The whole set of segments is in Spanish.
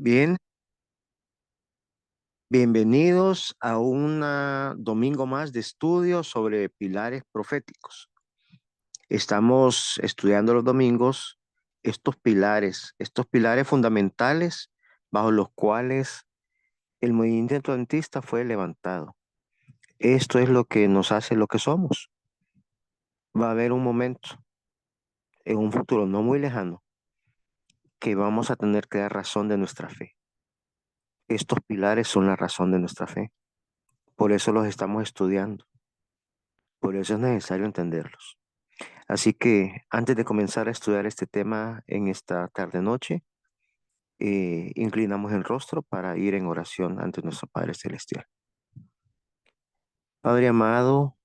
Bien, bienvenidos a un domingo más de estudio sobre pilares proféticos. Estamos estudiando los domingos estos pilares fundamentales bajo los cuales el movimiento adventista fue levantado. Esto es lo que nos hace lo que somos. Va a haber un momento en un futuro no muy lejano que vamos a tener que dar razón de nuestra fe. Estos pilares son la razón de nuestra fe. Por eso los estamos estudiando. Por eso es necesario entenderlos. Así que antes de comenzar a estudiar este tema en esta tarde-noche, inclinamos el rostro para ir en oración ante nuestro Padre Celestial. Padre amado,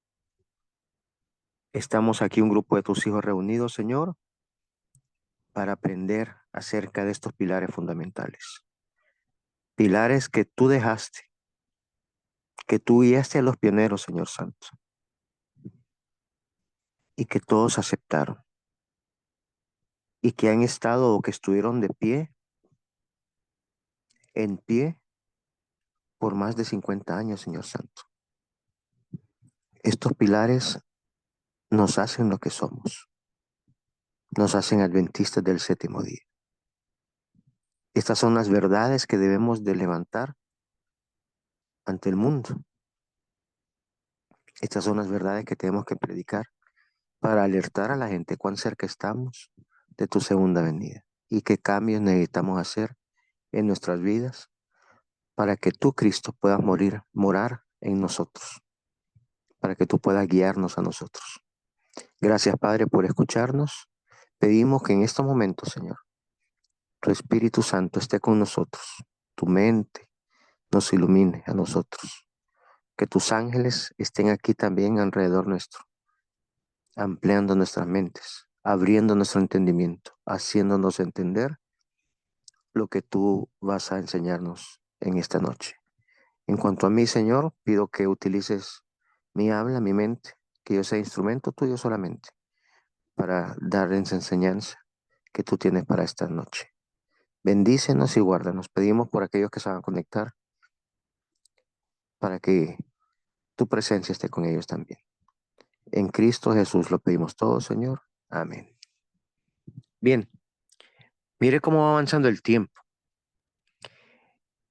estamos aquí un grupo de tus hijos reunidos, Señor, para aprender acerca de estos pilares fundamentales. Pilares que tú dejaste, que tú guiaste a los pioneros, Señor Santo, y que todos aceptaron, y que han estado o que estuvieron de pie, en pie, por más de 50 años, Señor Santo. Estos pilares nos hacen lo que somos, nos hacen adventistas del séptimo día. Estas son las verdades que debemos de levantar ante el mundo. Estas son las verdades que tenemos que predicar para alertar a la gente cuán cerca estamos de tu segunda venida y qué cambios necesitamos hacer en nuestras vidas para que tú, Cristo, puedas morar en nosotros, para que tú puedas guiarnos a nosotros. Gracias, Padre, por escucharnos. Pedimos que en estos momentos, Señor, tu Espíritu Santo esté con nosotros, tu mente nos ilumine a nosotros, que tus ángeles estén aquí también alrededor nuestro, ampliando nuestras mentes, abriendo nuestro entendimiento, haciéndonos entender lo que tú vas a enseñarnos en esta noche. En cuanto a mí, Señor, pido que utilices mi habla, mi mente, que yo sea instrumento tuyo solamente para dar esa enseñanza que tú tienes para esta noche. Bendícenos y guárdanos. Pedimos por aquellos que se van a conectar para que tu presencia esté con ellos también. En Cristo Jesús lo pedimos todo, Señor. Amén. Bien, mire cómo va avanzando el tiempo.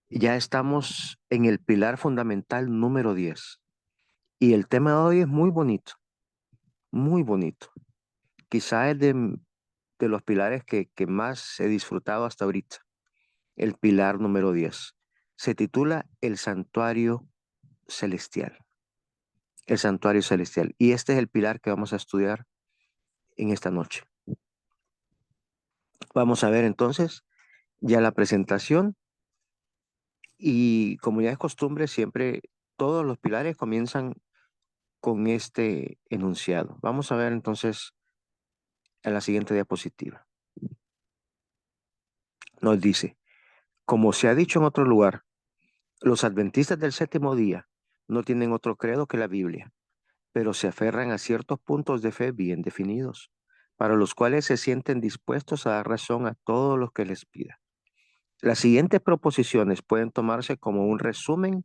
Ya estamos en el pilar fundamental número 10. Y el tema de hoy es muy bonito, muy bonito. Quizá es de los pilares que más he disfrutado hasta ahorita. El pilar número 10. Se titula El Santuario Celestial. El Santuario Celestial. Y este es el pilar que vamos a estudiar en esta noche. Vamos a ver entonces ya la presentación y como ya es costumbre, siempre todos los pilares comienzan con este enunciado. Vamos a ver entonces en la siguiente diapositiva. Nos dice, como se ha dicho en otro lugar, los adventistas del séptimo día no tienen otro credo que la Biblia, pero se aferran a ciertos puntos de fe bien definidos, para los cuales se sienten dispuestos a dar razón a todos los que les pida. Las siguientes proposiciones pueden tomarse como un resumen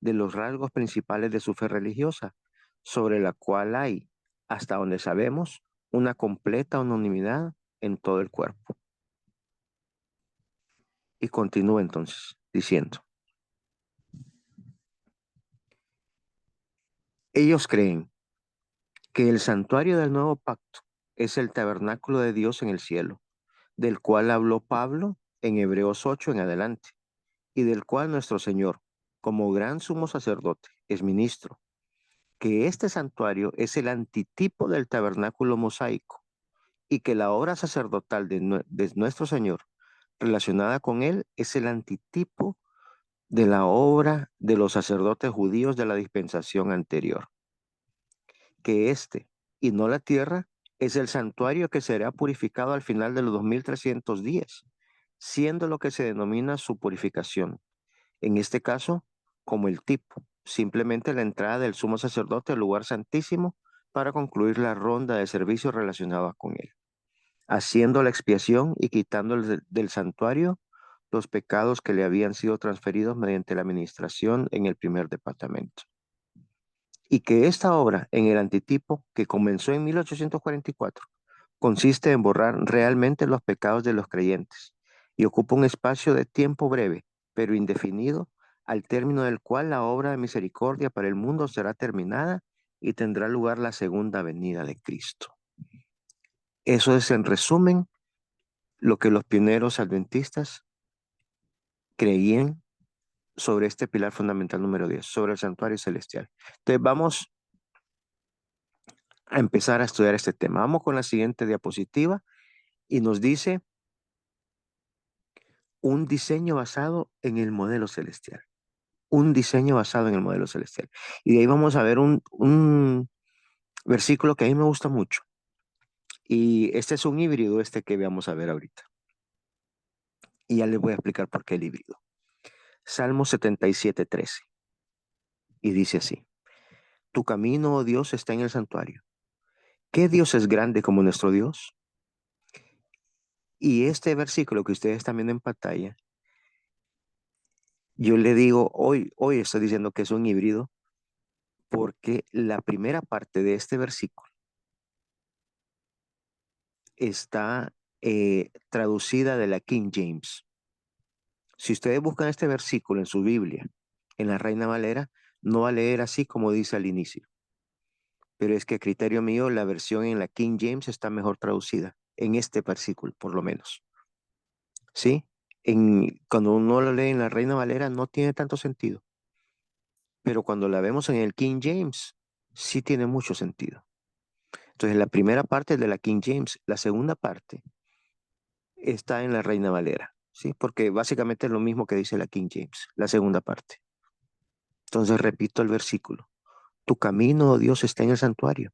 de los rasgos principales de su fe religiosa, sobre la cual hay, hasta donde sabemos, una completa unanimidad en todo el cuerpo. Y continúa entonces diciendo, ellos creen que el santuario del nuevo pacto es el tabernáculo de Dios en el cielo, del cual habló Pablo en Hebreos 8 en adelante, y del cual nuestro Señor, como gran sumo sacerdote, es ministro, que este santuario es el antitipo del tabernáculo mosaico y que la obra sacerdotal de nuestro Señor relacionada con él es el antitipo de la obra de los sacerdotes judíos de la dispensación anterior, que este, y no la tierra, es el santuario que será purificado al final de los 2300 días, siendo lo que se denomina su purificación. En este caso, como el tipo, simplemente la entrada del sumo sacerdote al lugar santísimo para concluir la ronda de servicios relacionados con él, haciendo la expiación y quitando del santuario los pecados que le habían sido transferidos mediante la administración en el primer departamento. Y que esta obra en el antitipo, que comenzó en 1844, consiste en borrar realmente los pecados de los creyentes y ocupa un espacio de tiempo breve, pero indefinido, al término del cual la obra de misericordia para el mundo será terminada y tendrá lugar la segunda venida de Cristo. Eso es, en resumen, lo que los pioneros adventistas creían sobre este pilar fundamental número 10, sobre el santuario celestial. Entonces vamos a empezar a estudiar este tema. Vamos con la siguiente diapositiva y nos dice un diseño basado en el modelo celestial. Un diseño basado en el modelo celestial. Y de ahí vamos a ver un versículo que a mí me gusta mucho. Y este es un híbrido, este que vamos a ver ahorita. Y ya les voy a explicar por qué el híbrido. Salmo 77:13. Y dice así: Tu camino, oh Dios, está en el santuario. ¿Qué Dios es grande como nuestro Dios? Y este versículo que ustedes están viendo en pantalla, yo le digo, hoy estoy diciendo que es un híbrido, porque la primera parte de este versículo está traducida de la King James. Si ustedes buscan este versículo en su Biblia, en la Reina Valera, no va a leer así como dice al inicio. Pero es que a criterio mío, la versión en la King James está mejor traducida, en este versículo, por lo menos. ¿Sí? Cuando uno lo lee en la Reina Valera, no tiene tanto sentido. Pero cuando la vemos en el King James, sí tiene mucho sentido. Entonces, la primera parte es de la King James, la segunda parte está en la Reina Valera, ¿sí? Porque básicamente es lo mismo que dice la King James, la segunda parte. Entonces, repito el versículo. Tu camino, oh Dios, está en el santuario.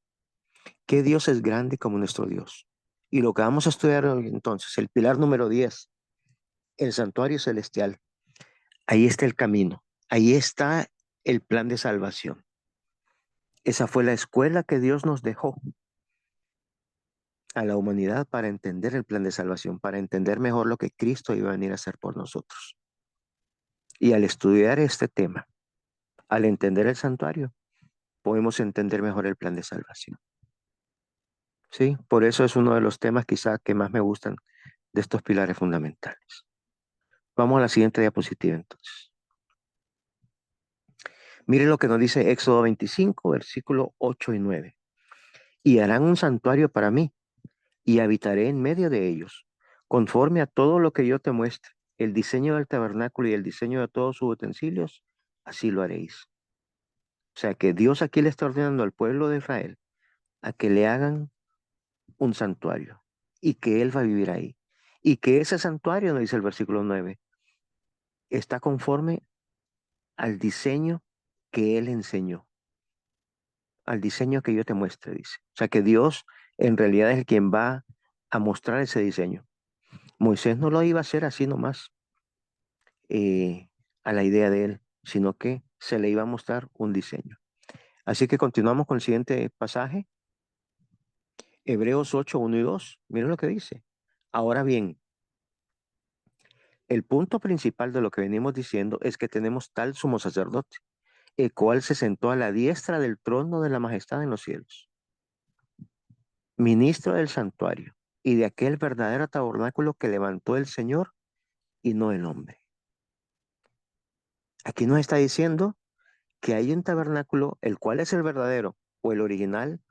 ¿Qué Dios es grande como nuestro Dios? Y lo que vamos a estudiar hoy, entonces, el pilar número 10, el santuario celestial. Ahí está el camino, ahí está el plan de salvación. Esa fue la escuela que Dios nos dejó a la humanidad para entender el plan de salvación, para entender mejor lo que Cristo iba a venir a hacer por nosotros. Y al estudiar este tema, al entender el santuario, podemos entender mejor el plan de salvación. Sí, por eso es uno de los temas quizá que más me gustan de estos pilares fundamentales. Vamos a la siguiente diapositiva entonces. Miren lo que nos dice Éxodo 25, versículo 8 y 9. Y harán un santuario para mí, y habitaré en medio de ellos, conforme a todo lo que yo te muestre, el diseño del tabernáculo y el diseño de todos sus utensilios, así lo haréis. O sea que Dios aquí le está ordenando al pueblo de Israel a que le hagan un santuario y que Él va a vivir ahí. Y que ese santuario, nos dice el versículo 9, está conforme al diseño que Él enseñó, al diseño que yo te muestre, dice. O sea que Dios en realidad es el quien va a mostrar ese diseño. Moisés no lo iba a hacer así nomás a la idea de Él, sino que se le iba a mostrar un diseño. Así que continuamos con el siguiente pasaje, Hebreos 8, 1 y 2. Miren lo que dice. Ahora bien, el punto principal de lo que venimos diciendo es que tenemos tal sumo sacerdote, el cual se sentó a la diestra del trono de la majestad en los cielos, ministro del santuario y de aquel verdadero tabernáculo que levantó el Señor y no el hombre. Aquí nos está diciendo que hay un tabernáculo, el cual es el verdadero o el original,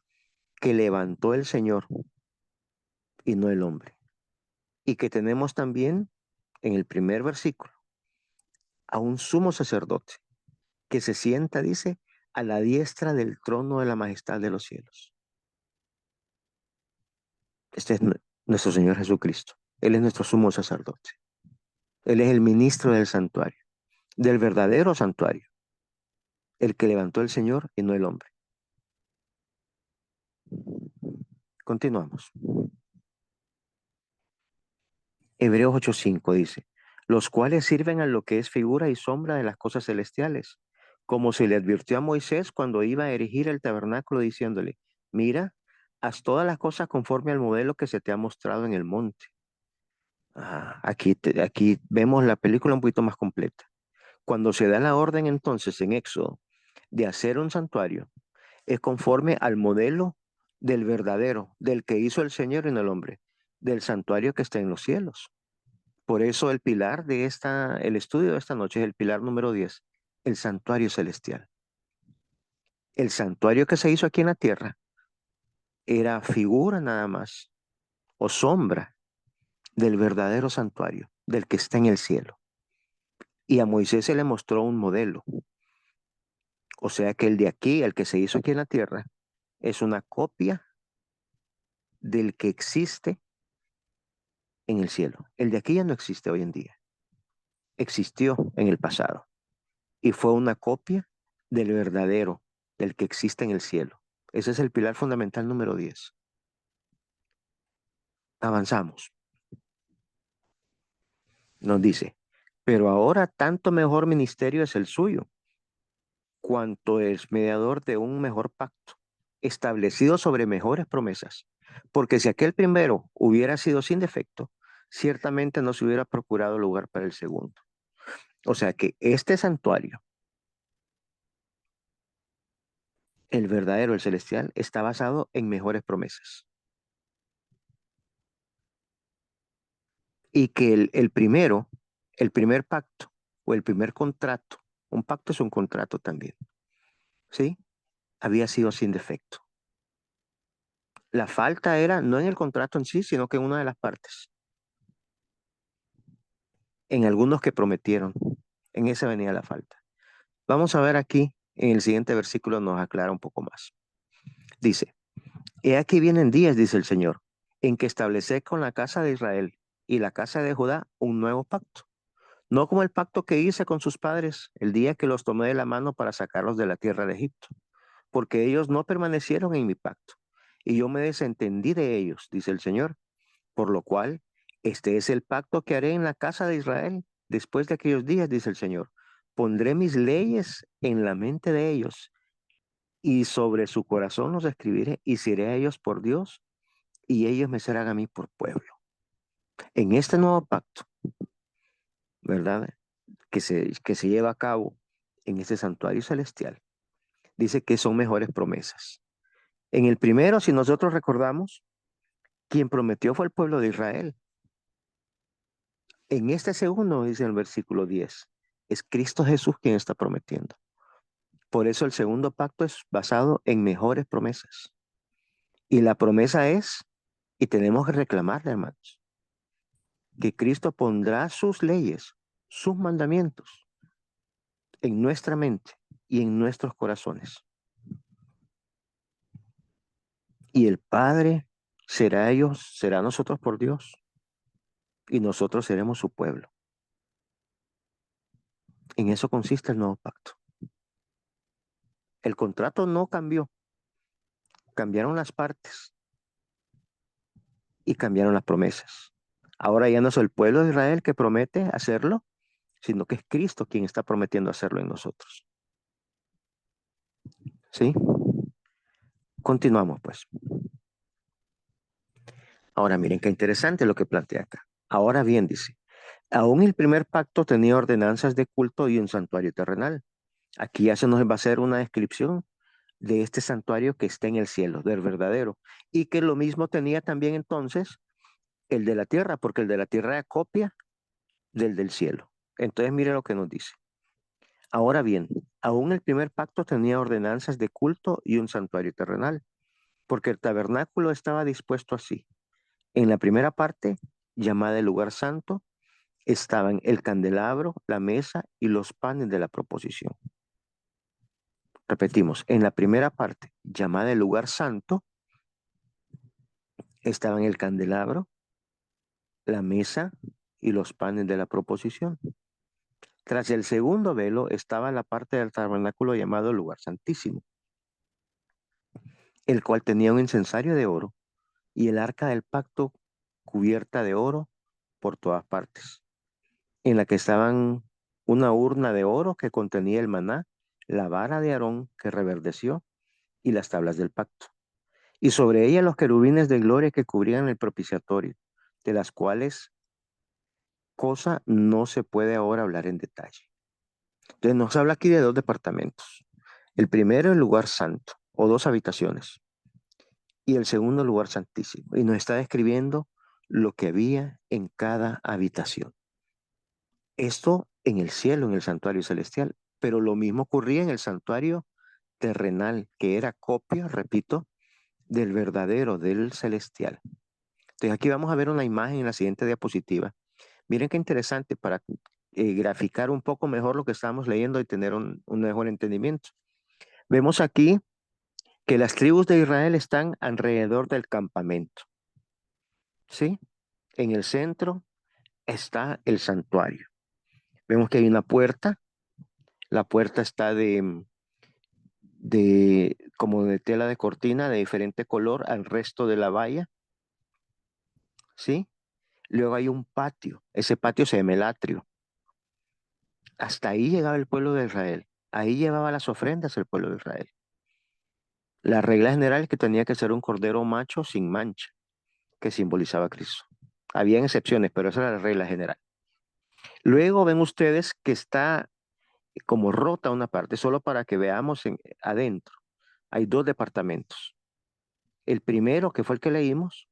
que levantó el Señor y no el hombre. Y que tenemos también en el primer versículo a un sumo sacerdote que se sienta, dice, a la diestra del trono de la majestad de los cielos. Este es nuestro Señor Jesucristo. Él es nuestro sumo sacerdote. Él es el ministro del santuario, del verdadero santuario, el que levantó el Señor y no el hombre. Continuamos. Hebreos 8:5 dice, los cuales sirven a lo que es figura y sombra de las cosas celestiales, como se le advirtió a Moisés cuando iba a erigir el tabernáculo diciéndole, mira, haz todas las cosas conforme al modelo que se te ha mostrado en el monte. Aquí vemos la película un poquito más completa. Cuando se da la orden entonces en Éxodo de hacer un santuario, es conforme al modelo del verdadero, del que hizo el Señor en el hombre, del santuario que está en los cielos. Por eso el estudio de esta noche es el pilar número 10, el santuario celestial. El santuario que se hizo aquí en la tierra era figura nada más o sombra del verdadero santuario, del que está en el cielo. Y a Moisés se le mostró un modelo. O sea que el de aquí, el que se hizo aquí en la tierra, es una copia del que existe en el cielo. El de aquí ya no existe hoy en día. Existió en el pasado y fue una copia del verdadero, del que existe en el cielo. Ese es el pilar fundamental número 10. Avanzamos. Nos dice, pero ahora tanto mejor ministerio es el suyo, cuanto es mediador de un mejor pacto, establecido sobre mejores promesas. Porque si aquel primero hubiera sido sin defecto, ciertamente no se hubiera procurado lugar para el segundo. O sea que este santuario, el verdadero, el celestial, está basado en mejores promesas. Y que el primero, el primer pacto o el primer contrato, un pacto es un contrato también, ¿sí? Había sido sin defecto. La falta era no en el contrato en sí, sino que en una de las partes, en algunos que prometieron. En esa venía la falta. Vamos a ver aquí, en el siguiente versículo nos aclara un poco más. Dice, he aquí vienen días, dice el Señor, en que estableceré con la casa de Israel y la casa de Judá un nuevo pacto. No como el pacto que hice con sus padres el día que los tomé de la mano para sacarlos de la tierra de Egipto, porque ellos no permanecieron en mi pacto, y yo me desentendí de ellos, dice el Señor. Por lo cual, este es el pacto que haré en la casa de Israel después de aquellos días, dice el Señor. Pondré mis leyes en la mente de ellos y sobre su corazón los escribiré y seré a ellos por Dios y ellos me serán a mí por pueblo. En este nuevo pacto, ¿verdad? Que se lleva a cabo en este santuario celestial, dice que son mejores promesas. En el primero, si nosotros recordamos, quien prometió fue el pueblo de Israel. En este segundo, dice el versículo 10, es Cristo Jesús quien está prometiendo. Por eso el segundo pacto es basado en mejores promesas. Y la promesa es, y tenemos que reclamarla, hermanos, que Cristo pondrá sus leyes, sus mandamientos en nuestra mente y en nuestros corazones. Y el Padre será nosotros por Dios, y nosotros seremos su pueblo. En eso consiste el nuevo pacto. El contrato no cambió, cambiaron las partes y cambiaron las promesas. Ahora ya no es el pueblo de Israel que promete hacerlo, sino que es Cristo quien está prometiendo hacerlo en nosotros. ¿Sí? Continuamos pues. Ahora miren qué interesante lo que plantea acá. Ahora bien, dice, aún el primer pacto tenía ordenanzas de culto y un santuario terrenal. Aquí ya se nos va a hacer una descripción de este santuario que está en el cielo, del verdadero, y que lo mismo tenía también entonces el de la tierra, porque el de la tierra era copia del cielo. Entonces mire lo que nos dice. Ahora bien, aún el primer pacto tenía ordenanzas de culto y un santuario terrenal, porque el tabernáculo estaba dispuesto así. En la primera parte, llamada el lugar santo, estaban el candelabro, la mesa y los panes de la proposición. Repetimos, en la primera parte, llamada el lugar santo, estaban el candelabro, la mesa y los panes de la proposición. Tras el segundo velo estaba la parte del tabernáculo llamado el lugar santísimo, el cual tenía un incensario de oro y el arca del pacto cubierta de oro por todas partes, en la que estaban una urna de oro que contenía el maná, la vara de Aarón que reverdeció y las tablas del pacto. Y sobre ella los querubines de gloria que cubrían el propiciatorio, de las cuales cosa no se puede ahora hablar en detalle. Entonces nos habla aquí de dos departamentos. El primero, el lugar santo, o dos habitaciones, y el segundo, el lugar santísimo. Y nos está describiendo lo que había en cada habitación. Esto en el cielo, en el santuario celestial, pero lo mismo ocurría en el santuario terrenal, que era copia, repito, del verdadero, del celestial. Entonces aquí vamos a ver una imagen en la siguiente diapositiva. Miren qué interesante para graficar un poco mejor lo que estamos leyendo y tener un mejor entendimiento. Vemos aquí que las tribus de Israel están alrededor del campamento, ¿sí? En el centro está el santuario. Vemos que hay una puerta. La puerta está como de tela de cortina de diferente color al resto de la valla, ¿sí? Luego hay un patio. Ese patio se llama el atrio. Hasta ahí llegaba el pueblo de Israel. Ahí llevaba las ofrendas el pueblo de Israel. La regla general es que tenía que ser un cordero macho sin mancha, que simbolizaba a Cristo. Habían excepciones, pero esa era la regla general. Luego ven ustedes que está como rota una parte, solo para que veamos adentro. Hay dos departamentos. El primero, que fue el que leímos,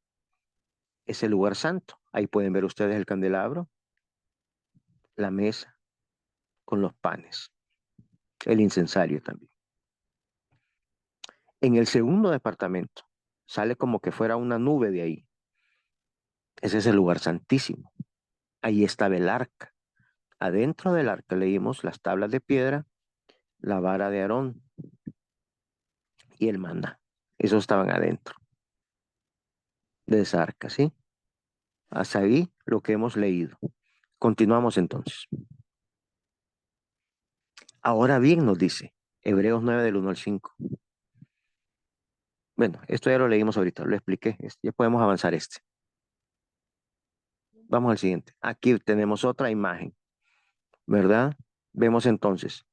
es el lugar santo. Ahí pueden ver ustedes el candelabro, la mesa con los panes, el incensario también. En el segundo departamento, sale como que fuera una nube de ahí. Ese es el lugar santísimo. Ahí estaba el arca. Adentro del arca leímos las tablas de piedra, la vara de Aarón y el maná. Esos estaban adentro de esa arca, ¿sí? Hasta ahí lo que hemos leído. Continuamos entonces. Ahora bien, nos dice Hebreos 9 del 1 al 5. Bueno, esto ya lo leímos ahorita, lo expliqué. Ya podemos avanzar este. Vamos al siguiente. Aquí tenemos otra imagen, ¿verdad? Vemos entonces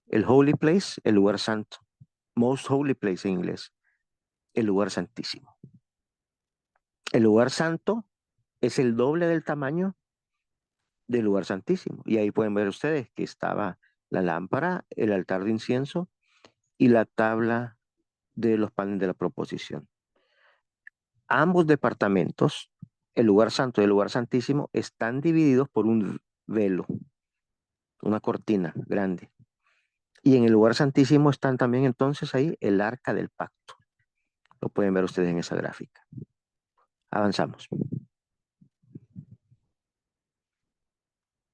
el holy place, el lugar santo. Most holy place en inglés, el lugar santísimo. El lugar santo es el doble del tamaño del lugar santísimo. Y ahí pueden ver ustedes que estaba la lámpara, el altar de incienso y la tabla de los panes de la proposición. Ambos departamentos, el lugar santo y el lugar santísimo, están divididos por un velo, una cortina grande. Y en el lugar santísimo están también entonces ahí el arca del pacto. Lo pueden ver ustedes en esa gráfica. Avanzamos.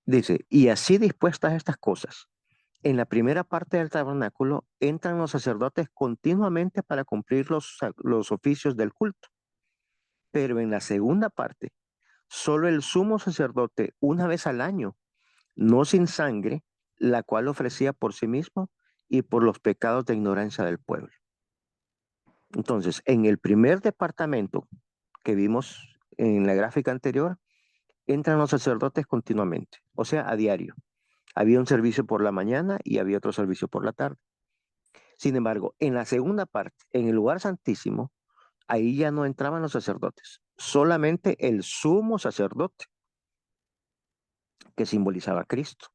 Dice, y así dispuestas estas cosas, en la primera parte del tabernáculo entran los sacerdotes continuamente para cumplir los oficios del culto. Pero en la segunda parte, solo el sumo sacerdote una vez al año, no sin sangre, la cual ofrecía por sí mismo y por los pecados de ignorancia del pueblo. Entonces, en el primer departamento que vimos en la gráfica anterior, entran los sacerdotes continuamente, o sea, a diario. Había un servicio por la mañana y había otro servicio por la tarde. Sin embargo, en la segunda parte, en el lugar santísimo, ahí ya no entraban los sacerdotes, solamente el sumo sacerdote, que simbolizaba a Cristo.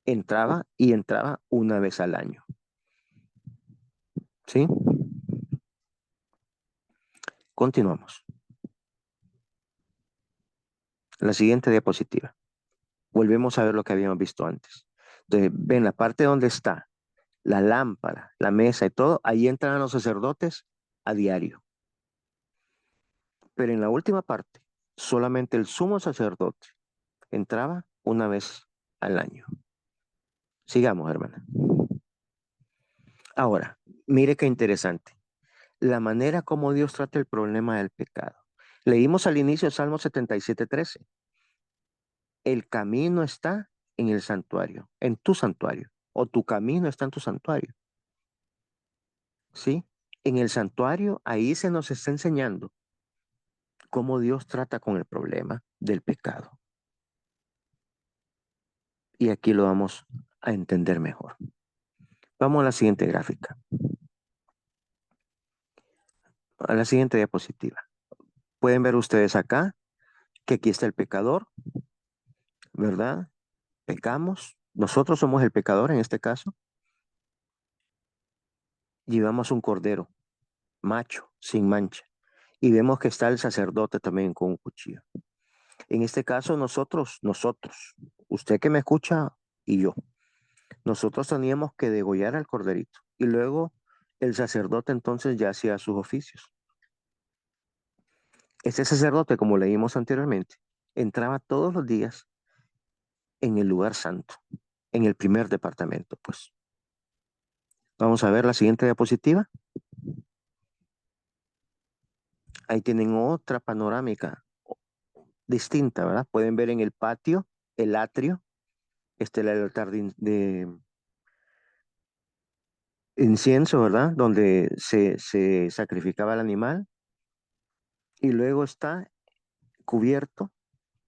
Entraba y entraba una vez al año. ¿Sí? Continuamos. La siguiente diapositiva. Volvemos a ver lo que habíamos visto antes. Entonces, ven la parte donde está la lámpara, la mesa y todo, ahí entran los sacerdotes a diario. Pero en la última parte, solamente el sumo sacerdote entraba una vez al año. Sigamos, hermana. Ahora, mire qué interesante. La manera como Dios trata el problema del pecado. Leímos al inicio Salmo 77:13. El camino está en el santuario, en tu santuario, o tu camino está en tu santuario. ¿Sí? En el santuario, ahí se nos está enseñando cómo Dios trata con el problema del pecado. Y aquí lo vamos a entender mejor. Vamos a la siguiente gráfica, a la siguiente diapositiva. Pueden ver ustedes acá que aquí está el pecador ¿verdad? Pecamos, nosotros somos el pecador en este caso, llevamos un cordero, macho, sin mancha, y vemos que está el sacerdote también con un cuchillo. En este caso, nosotros, usted que me escucha y yo, nosotros teníamos que degollar al corderito, y luego el sacerdote entonces ya hacía sus oficios. Este sacerdote, como leímos anteriormente, entraba todos los días en el lugar santo, en el primer departamento, pues. Vamos a ver la siguiente diapositiva. Ahí tienen otra panorámica distinta, ¿verdad? Pueden ver en el patio, el atrio, el altar de incienso, ¿verdad? Donde se sacrificaba el animal. Y luego está cubierto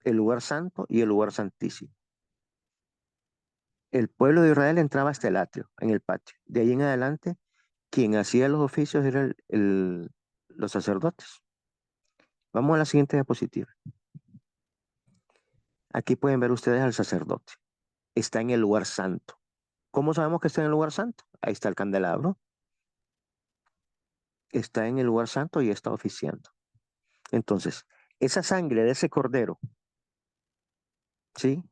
el lugar santo y el lugar santísimo. El pueblo de Israel entraba hasta el atrio, en el patio. De ahí en adelante, quien hacía los oficios era los sacerdotes. Vamos a la siguiente diapositiva. Aquí pueden ver ustedes al sacerdote. Está en el lugar santo. ¿Cómo sabemos que está en el lugar santo? Ahí está el candelabro. Está en el lugar santo y está oficiando. Entonces, esa sangre de ese cordero, ¿sí?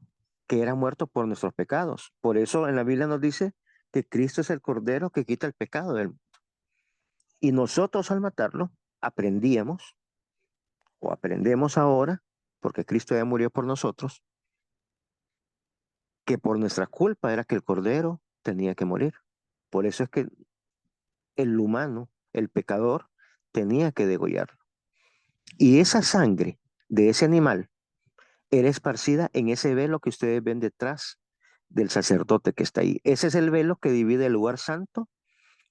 Que era muerto por nuestros pecados. Por eso en la Biblia nos dice que Cristo es el cordero que quita el pecado del mundo. Y nosotros al matarlo aprendíamos o aprendemos ahora, porque Cristo ya murió por nosotros, que por nuestra culpa era que el cordero tenía que morir. Por eso es que el humano, el pecador, tenía que degollarlo. Y esa sangre de ese animal era esparcida en ese velo que ustedes ven detrás del sacerdote que está ahí. Ese es el velo que divide el lugar santo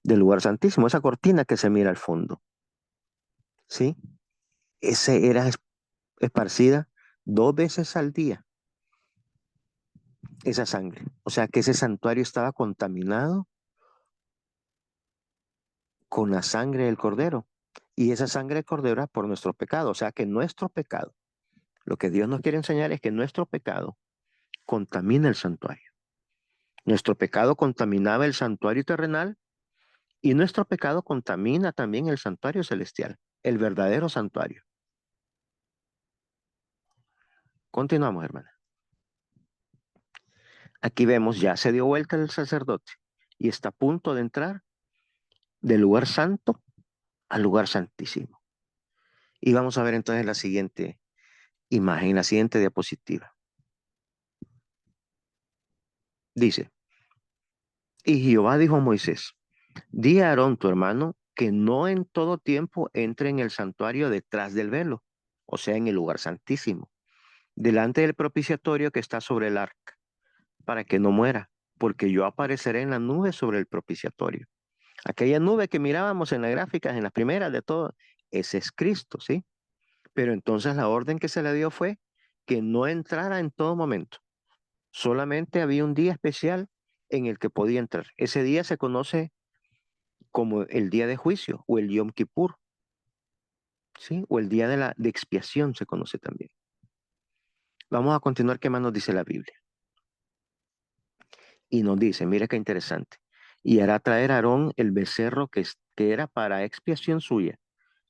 del lugar santísimo, esa cortina que se mira al fondo, ¿sí? Ese era esparcida 2 veces al día, esa sangre. O sea que ese santuario estaba contaminado con la sangre del cordero. Y esa sangre del cordero era por nuestro pecado. O sea que nuestro pecado, lo que Dios nos quiere enseñar es que nuestro pecado contamina el santuario. Nuestro pecado contaminaba el santuario terrenal y nuestro pecado contamina también el santuario celestial, el verdadero santuario. Continuamos, hermana. Aquí vemos, ya se dio vuelta el sacerdote y está a punto de entrar del lugar santo al lugar santísimo. Y vamos a ver entonces la siguiente imagen, la siguiente diapositiva. Dice, y Jehová dijo a Moisés, di a Aarón tu hermano que no en todo tiempo entre en el santuario detrás del velo, o sea, en el lugar santísimo, delante del propiciatorio que está sobre el arca, para que no muera, porque yo apareceré en la nube sobre el propiciatorio. Aquella nube que mirábamos en las gráficas, en las primeras de todo, ese es Cristo, ¿sí? Pero entonces la orden que se le dio fue que no entrara en todo momento. Solamente había un día especial en el que podía entrar. Ese día se conoce como el día de juicio o el Yom Kippur, ¿sí? O el día de expiación se conoce también. Vamos a continuar qué más nos dice la Biblia. Y nos dice, mira qué interesante. Y hará traer a Aarón el becerro que era para expiación suya,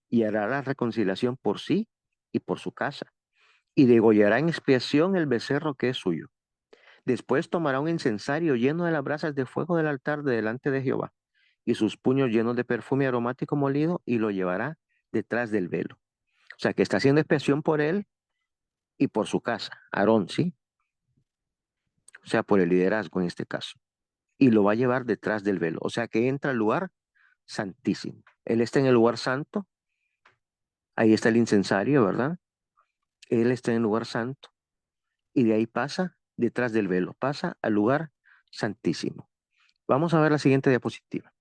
y hará la reconciliación por sí y por su casa, y degollará en expiación el becerro que es suyo. Después tomará un incensario lleno de las brasas de fuego del altar de delante de Jehová, y sus puños llenos de perfume aromático molido, y lo llevará detrás del velo. O sea, que está haciendo expiación por él y por su casa, Aarón, ¿sí? O sea, por el liderazgo en este caso. Y lo va a llevar detrás del velo. O sea, que entra al lugar santísimo. Él está en el lugar santo, ahí está el incensario, ¿verdad? Él está en el lugar santo y de ahí pasa detrás del velo, pasa al lugar santísimo. Vamos a ver la siguiente diapositiva.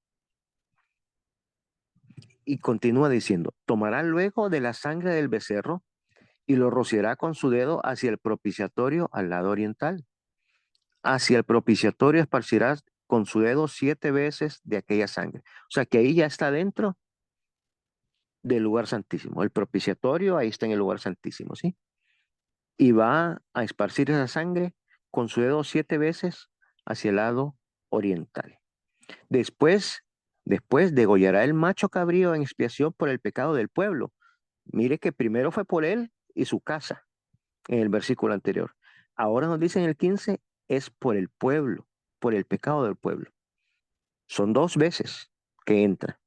Y continúa diciendo, tomará luego de la sangre del becerro y lo rociará con su dedo hacia el propiciatorio al lado oriental. Hacia el propiciatorio esparcirá con su dedo 7 veces de aquella sangre. O sea que ahí ya está dentro del lugar santísimo. El propiciatorio ahí está en el lugar santísimo, ¿sí? y va a esparcir esa sangre con su dedo 7 veces hacia el lado oriental. Después, después degollará el macho cabrío en expiación por el pecado del pueblo. Mire que primero fue por él y su casa, en el versículo anterior. Ahora nos dice en el 15, es por el pueblo, por el pecado del pueblo. Son 2 veces que entra.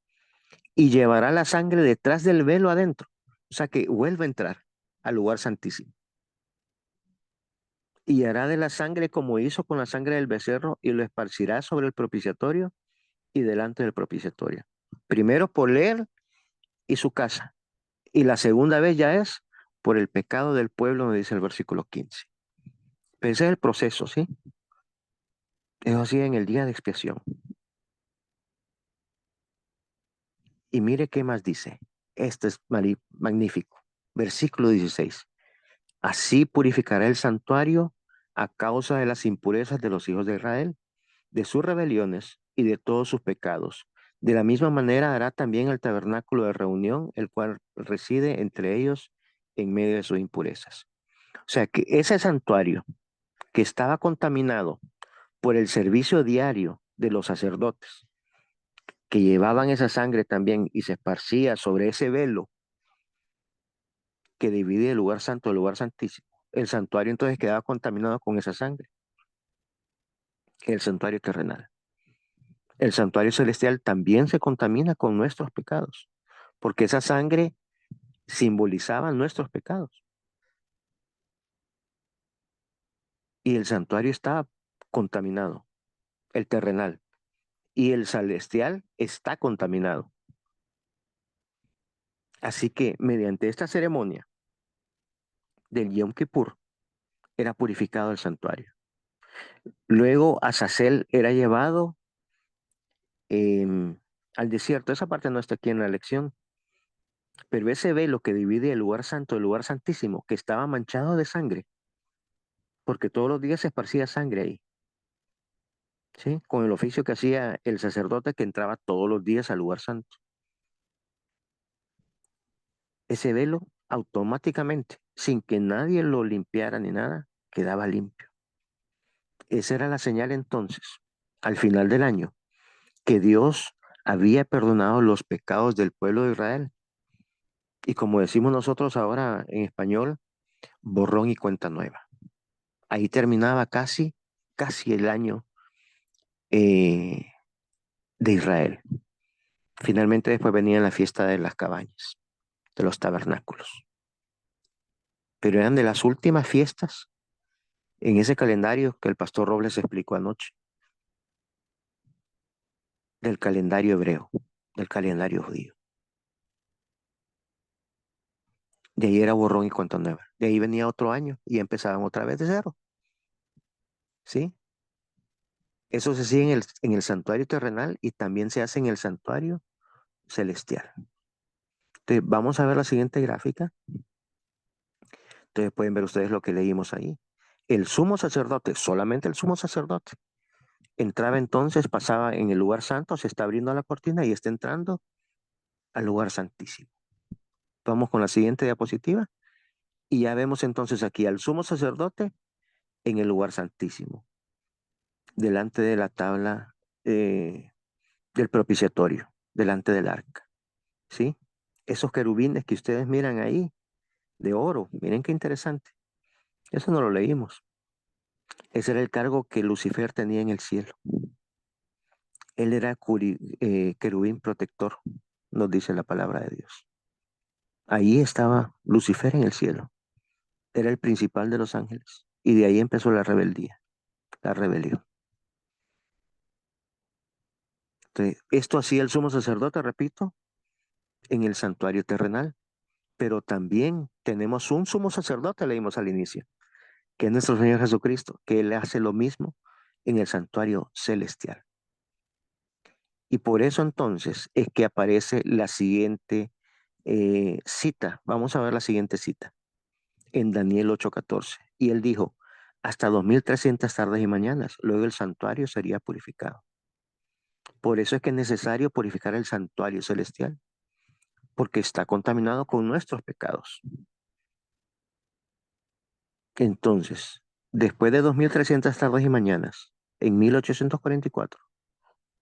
Y llevará la sangre detrás del velo adentro. O sea que vuelve a entrar al lugar santísimo. Y hará de la sangre como hizo con la sangre del becerro y lo esparcirá sobre el propiciatorio y delante del propiciatorio. Primero por él y su casa. Y la segunda vez ya es por el pecado del pueblo, me dice el versículo 15. Pero ese es el proceso, ¿sí? Es así en el día de expiación. Y mire qué más dice. Este es magnífico. Versículo 16. Así purificará el santuario a causa de las impurezas de los hijos de Israel, de sus rebeliones y de todos sus pecados. De la misma manera hará también el tabernáculo de reunión, el cual reside entre ellos en medio de sus impurezas. O sea que ese santuario que estaba contaminado por el servicio diario de los sacerdotes, que llevaban esa sangre también y se esparcía sobre ese velo que divide el lugar santo del lugar santísimo. El santuario entonces quedaba contaminado con esa sangre, el santuario terrenal. El santuario celestial también se contamina con nuestros pecados, porque esa sangre simbolizaba nuestros pecados. Y el santuario estaba contaminado, el terrenal, y el celestial está contaminado. Así que mediante esta ceremonia del Yom Kippur era purificado el santuario. Luego Azazel era llevado al desierto. Esa parte no está aquí en la lección, pero ese velo que divide el lugar santo del lugar santísimo, que estaba manchado de sangre, porque todos los días se esparcía sangre ahí, ¿sí? Con el oficio que hacía el sacerdote que entraba todos los días al lugar santo. Ese velo automáticamente, sin que nadie lo limpiara ni nada, quedaba limpio. Esa era la señal entonces, al final del año, que Dios había perdonado los pecados del pueblo de Israel. Y como decimos nosotros ahora en español, borrón y cuenta nueva. Ahí terminaba casi el año eh, de Israel. Finalmente después venía la fiesta de las cabañas, de los tabernáculos. Pero eran de las últimas fiestas en ese calendario que el pastor Robles explicó anoche, del calendario hebreo, del calendario judío. De ahí era borrón y cuenta nueva. De ahí venía otro año y empezaban otra vez de cero. ¿Sí? Eso se hacía en el santuario terrenal y también se hace en el santuario celestial. Entonces, vamos a ver la siguiente gráfica. Entonces pueden ver ustedes lo que leímos ahí. El sumo sacerdote, solamente el sumo sacerdote, entraba entonces, pasaba en el lugar santo, se está abriendo la cortina y está entrando al lugar santísimo. Vamos con la siguiente diapositiva y ya vemos entonces aquí al sumo sacerdote en el lugar santísimo, delante de la tabla del propiciatorio, delante del arca. ¿Sí? Esos querubines que ustedes miran ahí, de oro, miren qué interesante. Eso no lo leímos. Ese era el cargo que Lucifer tenía en el cielo. Él era querubín protector, nos dice la palabra de Dios. Ahí estaba Lucifer en el cielo. Era el principal de los ángeles. Y de ahí empezó la rebeldía, la rebelión. Entonces, esto hacía el sumo sacerdote, repito, en el santuario terrenal. Pero también tenemos un sumo sacerdote, leímos al inicio, que es nuestro Señor Jesucristo, que Él hace lo mismo en el santuario celestial. Y por eso entonces es que aparece la siguiente cita. Vamos a ver la siguiente cita en Daniel 8:14. Y él dijo, hasta 2300 tardes y mañanas, luego el santuario sería purificado. Por eso es que es necesario purificar el santuario celestial, porque está contaminado con nuestros pecados. Entonces, después de 2300 tardes y mañanas, en 1844,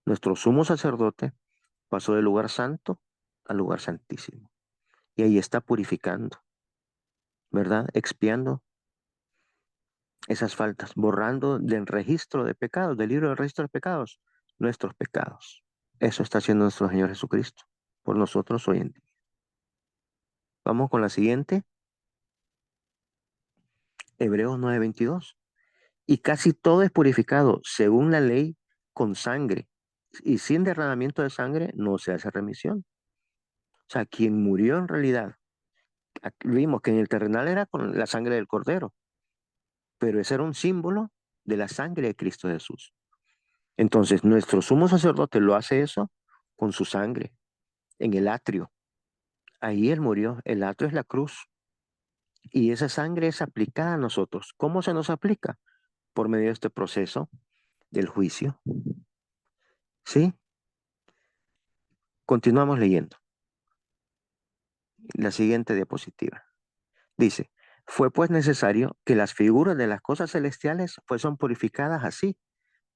nuestro sumo sacerdote pasó del lugar santo al lugar santísimo. Y ahí está purificando, ¿verdad? Expiando esas faltas, borrando del registro de pecados, del libro del registro de pecados, nuestros pecados. Eso está haciendo nuestro Señor Jesucristo por nosotros hoy en día. Vamos con la siguiente, Hebreos 9:22. Y casi todo es purificado según la ley con sangre. Y sin derramamiento de sangre no se hace remisión. O sea, quien murió en realidad, aquí vimos que en el terrenal era con la sangre del cordero, pero ese era un símbolo de la sangre de Cristo Jesús. Entonces, nuestro sumo sacerdote lo hace eso con su sangre, en el atrio. Ahí él murió. El atrio es la cruz. Y esa sangre es aplicada a nosotros. ¿Cómo se nos aplica? Por medio de este proceso del juicio. ¿Sí? Continuamos leyendo. La siguiente diapositiva. Dice, fue pues necesario que las figuras de las cosas celestiales fuesen purificadas así,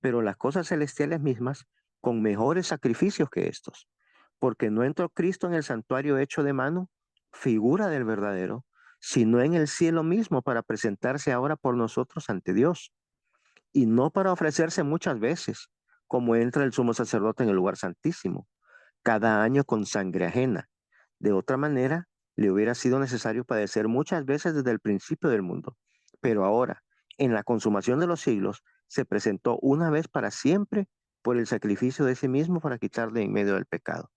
pero las cosas celestiales mismas con mejores sacrificios que estos, porque no entró Cristo en el santuario hecho de mano, figura del verdadero, sino en el cielo mismo para presentarse ahora por nosotros ante Dios, y no para ofrecerse muchas veces, como entra el sumo sacerdote en el lugar santísimo, cada año con sangre ajena. De otra manera, le hubiera sido necesario padecer muchas veces desde el principio del mundo. Pero ahora, en la consumación de los siglos, se presentó una vez para siempre por el sacrificio de sí mismo para quitar de en medio del pecado.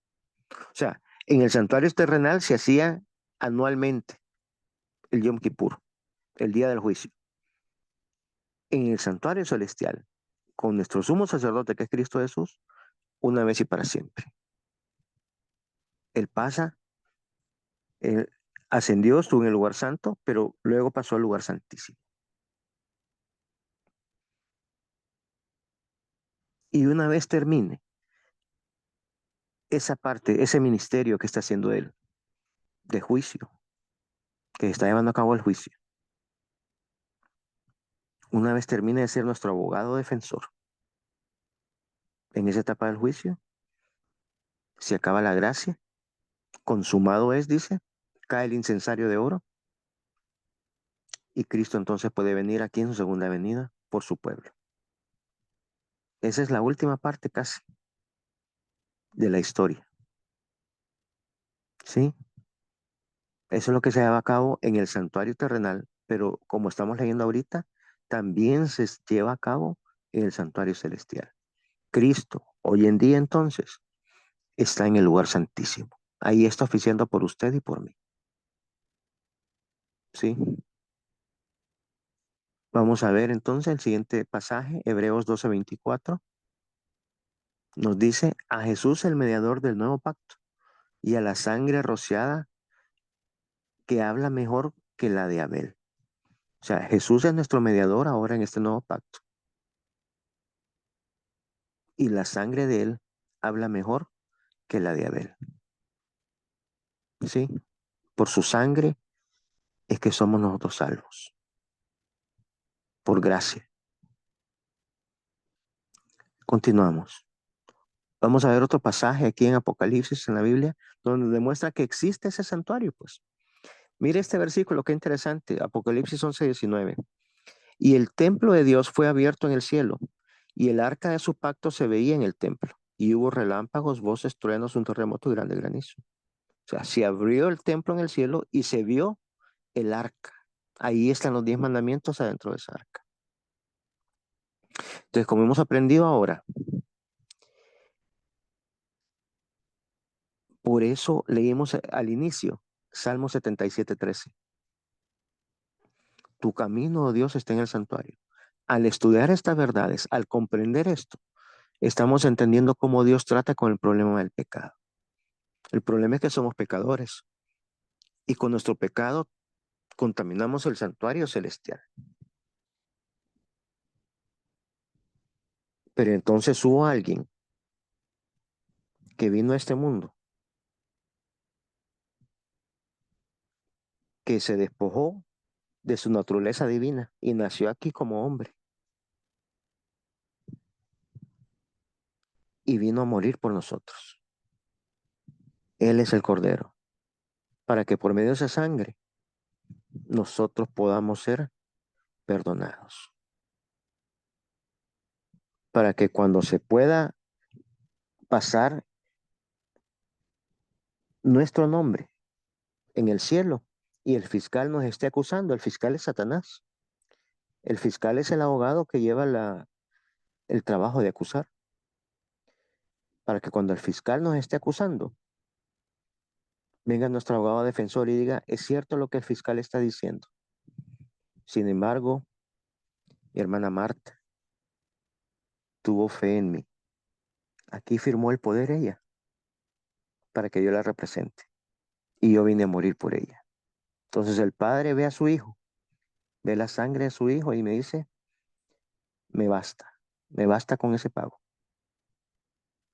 O sea, en el santuario terrenal se hacía anualmente el Yom Kippur, el día del juicio. En el santuario celestial, con nuestro sumo sacerdote que es Cristo Jesús, una vez y para siempre. Él pasa, él ascendió, estuvo en el lugar santo, pero luego pasó al lugar santísimo. Y una vez termine esa parte, ese ministerio que está haciendo él, de juicio, que está llevando a cabo el juicio, una vez termine de ser nuestro abogado defensor, en esa etapa del juicio, se acaba la gracia, consumado es, dice, cae el incensario de oro, y Cristo entonces puede venir aquí en su segunda venida por su pueblo. Esa es la última parte casi de la historia, ¿sí? Eso es lo que se lleva a cabo en el santuario terrenal, pero como estamos leyendo ahorita, también se lleva a cabo en el santuario celestial. Cristo, hoy en día entonces, está en el lugar santísimo. Ahí está oficiando por usted y por mí. ¿Sí? Vamos a ver entonces el siguiente pasaje, Hebreos 12:24. Nos dice, a Jesús el mediador del nuevo pacto y a la sangre rociada que habla mejor que la de Abel. O sea, Jesús es nuestro mediador ahora en este nuevo pacto. Y la sangre de él habla mejor que la de Abel. ¿Sí? Por su sangre es que somos nosotros salvos. Por gracia. Continuamos. Vamos a ver otro pasaje aquí en Apocalipsis, en la Biblia, donde demuestra que existe ese santuario, pues. Mire este versículo, qué interesante. Apocalipsis 11:19. Y el templo de Dios fue abierto en el cielo, y el arca de su pacto se veía en el templo. Y hubo relámpagos, voces, truenos, un terremoto y grande granizo. O sea, se abrió el templo en el cielo y se vio el arca. Ahí están los 10 mandamientos adentro de esa arca. Entonces, como hemos aprendido ahora, por eso leímos al inicio, Salmo 77:13. Tu camino, oh Dios, está en el santuario. Al estudiar estas verdades, al comprender esto, estamos entendiendo cómo Dios trata con el problema del pecado. El problema es que somos pecadores y con nuestro pecado contaminamos el santuario celestial. Pero entonces hubo alguien que vino a este mundo, que se despojó de su naturaleza divina y nació aquí como hombre y vino a morir por nosotros. Él es el Cordero, para que por medio de esa sangre nosotros podamos ser perdonados, para que cuando se pueda pasar nuestro nombre en el cielo y el fiscal nos esté acusando, el fiscal es Satanás, el fiscal es el abogado que lleva el trabajo de acusar, para que cuando el fiscal nos esté acusando, venga nuestro abogado defensor y diga, es cierto lo que el fiscal está diciendo. Sin embargo, mi hermana Marta tuvo fe en mí. Aquí firmó el poder ella para que yo la represente. Y yo vine a morir por ella. Entonces el padre ve a su hijo, ve la sangre de su hijo y me dice, me basta con ese pago.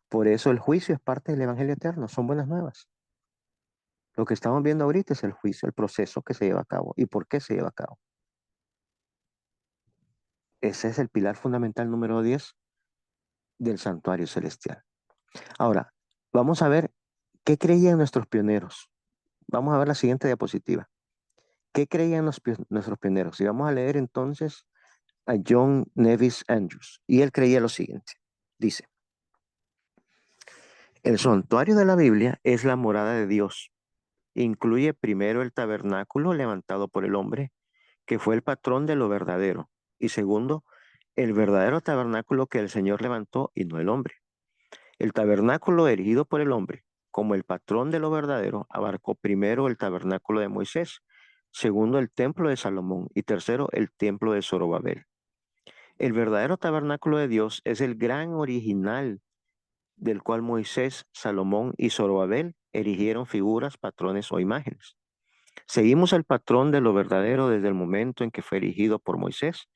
Por eso el juicio es parte del Evangelio eterno, son buenas nuevas. Lo que estamos viendo ahorita es el juicio, el proceso que se lleva a cabo y por qué se lleva a cabo. Ese es el pilar fundamental número 10 del santuario celestial. Ahora, vamos a ver qué creían nuestros pioneros. Vamos a ver la siguiente diapositiva. ¿Qué creían nuestros pioneros? Y vamos a leer entonces a John Nevis Andrews. Y él creía lo siguiente. Dice, el santuario de la Biblia es la morada de Dios. Incluye primero el tabernáculo levantado por el hombre, que fue el patrón de lo verdadero. Y segundo, el verdadero tabernáculo que el Señor levantó y no el hombre. El tabernáculo erigido por el hombre, como el patrón de lo verdadero, abarcó primero el tabernáculo de Moisés, segundo el templo de Salomón y tercero el templo de Zorobabel. El verdadero tabernáculo de Dios es el gran original del cual Moisés, Salomón y Zorobabel erigieron figuras, patrones o imágenes. Seguimos el patrón de lo verdadero desde el momento en que fue erigido por Moisés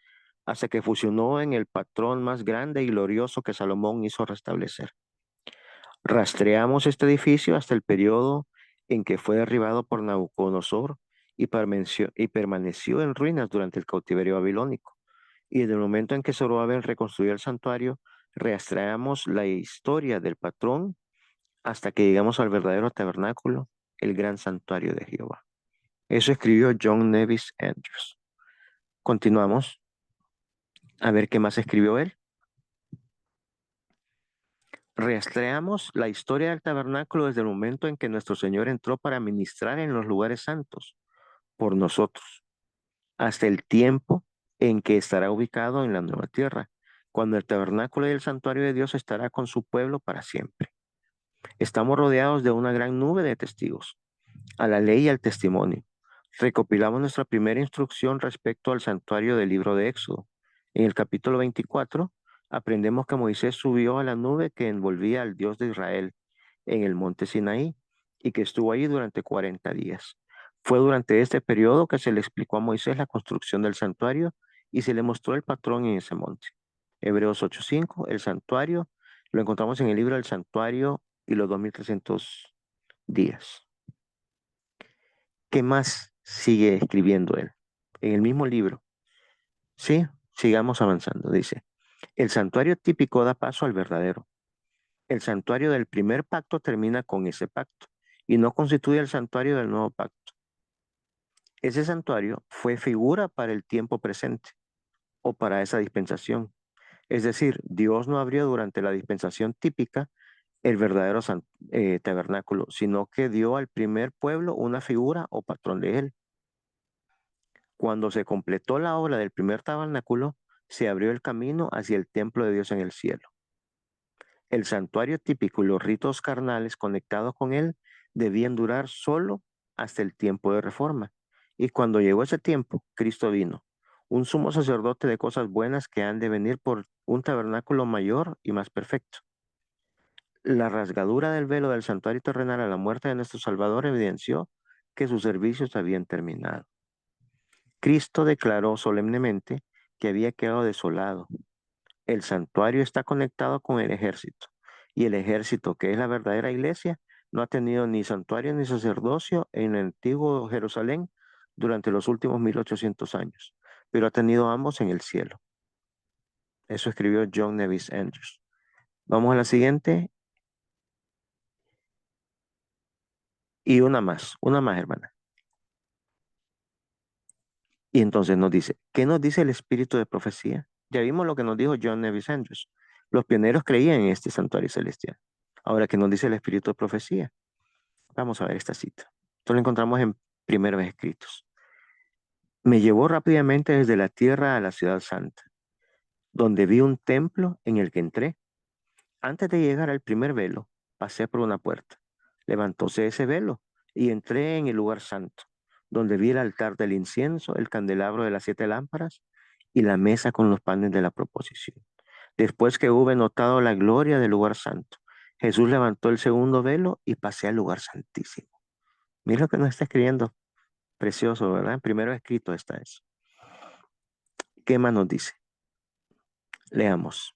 hasta que fusionó en el patrón más grande y glorioso que Salomón hizo restablecer. Rastreamos este edificio hasta el periodo en que fue derribado por Nabucodonosor y permaneció en ruinas durante el cautiverio babilónico. Y desde el momento en que Zorobabel reconstruyó el santuario, rastreamos la historia del patrón hasta que llegamos al verdadero tabernáculo, el gran santuario de Jehová. Eso escribió John Nevis Andrews. Continuamos a ver qué más escribió él. Rastreamos la historia del tabernáculo desde el momento en que nuestro Señor entró para ministrar en los lugares santos por nosotros, hasta el tiempo en que estará ubicado en la nueva tierra, cuando el tabernáculo y el santuario de Dios estará con su pueblo para siempre. Estamos rodeados de una gran nube de testigos, a la ley y al testimonio. Recopilamos nuestra primera instrucción respecto al santuario del libro de Éxodo. En el capítulo 24, aprendemos que Moisés subió a la nube que envolvía al Dios de Israel en el monte Sinaí y que estuvo ahí durante 40 días. Fue durante este periodo que se le explicó a Moisés la construcción del santuario y se le mostró el patrón en ese monte. Hebreos 8:5, el santuario, lo encontramos en el libro del santuario y los 2300 días. ¿Qué más sigue escribiendo él? En el mismo libro. Sí, sigamos avanzando. Dice, el santuario típico da paso al verdadero. El santuario del primer pacto termina con ese pacto y no constituye el santuario del nuevo pacto. Ese santuario fue figura para el tiempo presente o para esa dispensación. Es decir, Dios no abrió durante la dispensación típica el verdadero tabernáculo, sino que dio al primer pueblo una figura o patrón de él. Cuando se completó la obra del primer tabernáculo, se abrió el camino hacia el templo de Dios en el cielo. El santuario típico y los ritos carnales conectados con él debían durar solo hasta el tiempo de reforma. Y cuando llegó ese tiempo, Cristo vino, un sumo sacerdote de cosas buenas que han de venir por un tabernáculo mayor y más perfecto. La rasgadura del velo del santuario terrenal a la muerte de nuestro Salvador evidenció que sus servicios habían terminado. Cristo declaró solemnemente que había quedado desolado. El santuario está conectado con el ejército, y el ejército, que es la verdadera iglesia, no ha tenido ni santuario ni sacerdocio en el antiguo Jerusalén durante los últimos 1800 años, pero ha tenido ambos en el cielo. Eso escribió John Nevis Andrews. Vamos a la siguiente y una más, hermana. Y entonces nos dice, ¿qué nos dice el espíritu de profecía? Ya vimos lo que nos dijo John Nevis Andrews. Los pioneros creían en este santuario celestial. Ahora, ¿qué nos dice el espíritu de profecía? Vamos a ver esta cita. Esto lo encontramos en Primeros Escritos. Me llevó rápidamente desde la tierra a la ciudad santa, donde vi un templo en el que entré. Antes de llegar al primer velo, pasé por una puerta. Levantóse ese velo y entré en el lugar santo, donde vi el altar del incienso, el candelabro de las 7 lámparas y la mesa con los panes de la proposición. Después que hube notado la gloria del lugar santo, Jesús levantó el segundo velo y pasé al lugar santísimo. Mira lo que nos está escribiendo. Precioso, ¿verdad? Primero escrito está eso. ¿Qué más nos dice? Leamos.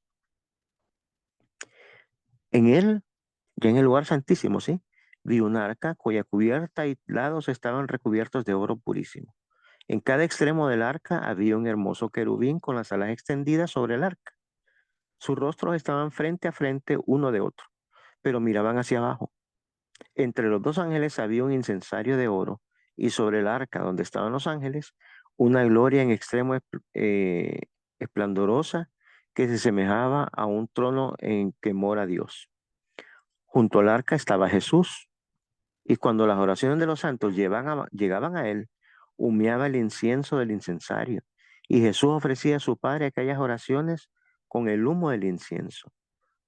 En él, ya en el lugar santísimo, ¿sí? Vi un arca cuya cubierta y lados estaban recubiertos de oro purísimo. En cada extremo del arca había un hermoso querubín con las alas extendidas sobre el arca. Sus rostros estaban frente a frente uno de otro, pero miraban hacia abajo. Entre los dos ángeles había un incensario de oro, y sobre el arca donde estaban los ángeles, una gloria en extremo esplendorosa que se semejaba a un trono en que mora Dios. Junto al arca estaba Jesús, y cuando las oraciones de los santos llegaban a él, humeaba el incienso del incensario, y Jesús ofrecía a su Padre aquellas oraciones con el humo del incienso.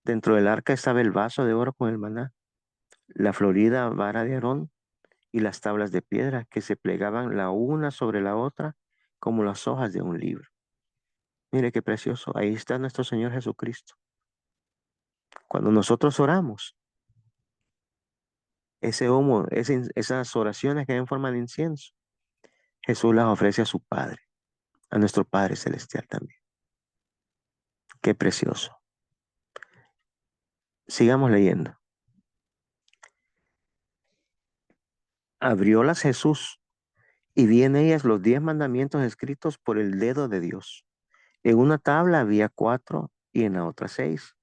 Dentro del arca estaba el vaso de oro con el maná, la florida vara de Aarón y las tablas de piedra que se plegaban la una sobre la otra como las hojas de un libro. Mire qué precioso, ahí está nuestro Señor Jesucristo. Cuando nosotros oramos, ese humo, esas oraciones que hay en forma de incienso, Jesús las ofrece a su Padre, a nuestro Padre Celestial también. Qué precioso. Sigamos leyendo. Abriólas Jesús y vi en ellas los 10 mandamientos escritos por el dedo de Dios. En una tabla había 4 y en la otra 6.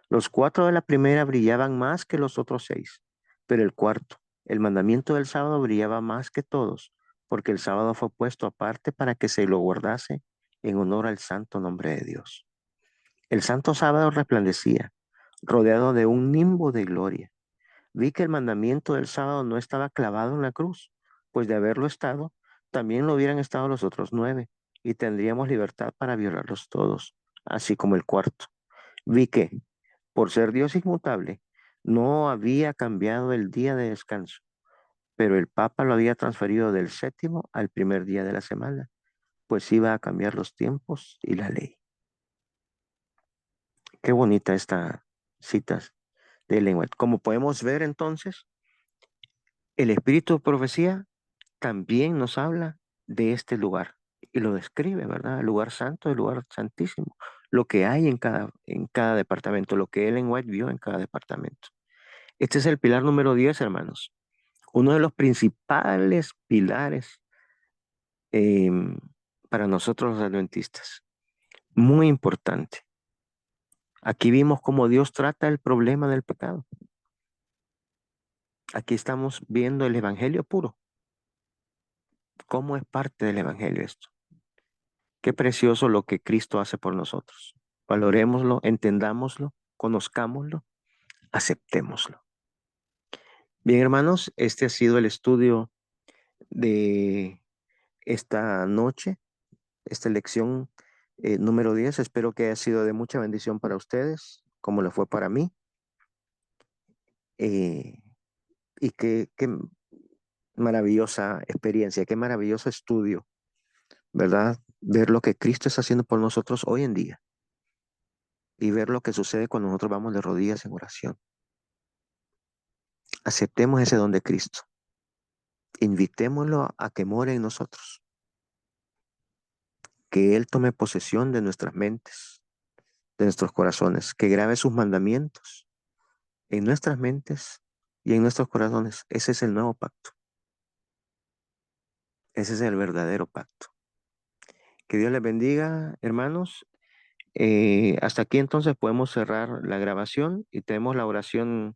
Los 4 de la primera brillaban más que los otros 6, pero el cuarto, el mandamiento del sábado, brillaba más que todos, porque el sábado fue puesto aparte para que se lo guardase en honor al santo nombre de Dios. El santo sábado resplandecía, rodeado de un nimbo de gloria. Vi que el mandamiento del sábado no estaba clavado en la cruz, pues de haberlo estado, también lo hubieran estado los otros 9, y tendríamos libertad para violarlos todos, así como el cuarto. Vi que, por ser Dios inmutable, no había cambiado el día de descanso, pero el Papa lo había transferido del séptimo al primer día de la semana, pues iba a cambiar los tiempos y la ley. Qué bonita esta cita de Ellen White. Como podemos ver entonces, el espíritu de profecía también nos habla de este lugar y lo describe, ¿verdad? El lugar santo, el lugar santísimo, lo que hay en cada departamento, lo que Ellen White vio en cada departamento. Este es el pilar número 10, hermanos. Uno de los principales pilares em, para nosotros los adventistas. Muy importante. Aquí vimos cómo Dios trata el problema del pecado. Aquí estamos viendo el evangelio puro. ¿Cómo es parte del evangelio esto? Qué precioso lo que Cristo hace por nosotros. Valorémoslo, entendámoslo, conozcámoslo, aceptémoslo. Bien, hermanos, este ha sido el estudio de esta noche, esta lección número 10. Espero que haya sido de mucha bendición para ustedes, como lo fue para mí. Eh, y qué maravillosa experiencia, qué maravilloso estudio, ¿verdad? Ver lo que Cristo está haciendo por nosotros hoy en día y ver lo que sucede cuando nosotros vamos de rodillas en oración. Aceptemos ese don de Cristo. Invitémoslo a que more en nosotros. Que Él tome posesión de nuestras mentes, de nuestros corazones. Que grabe sus mandamientos en nuestras mentes y en nuestros corazones. Ese es el nuevo pacto. Ese es el verdadero pacto. Que Dios les bendiga, hermanos. Hasta aquí entonces podemos cerrar la grabación y tenemos la oración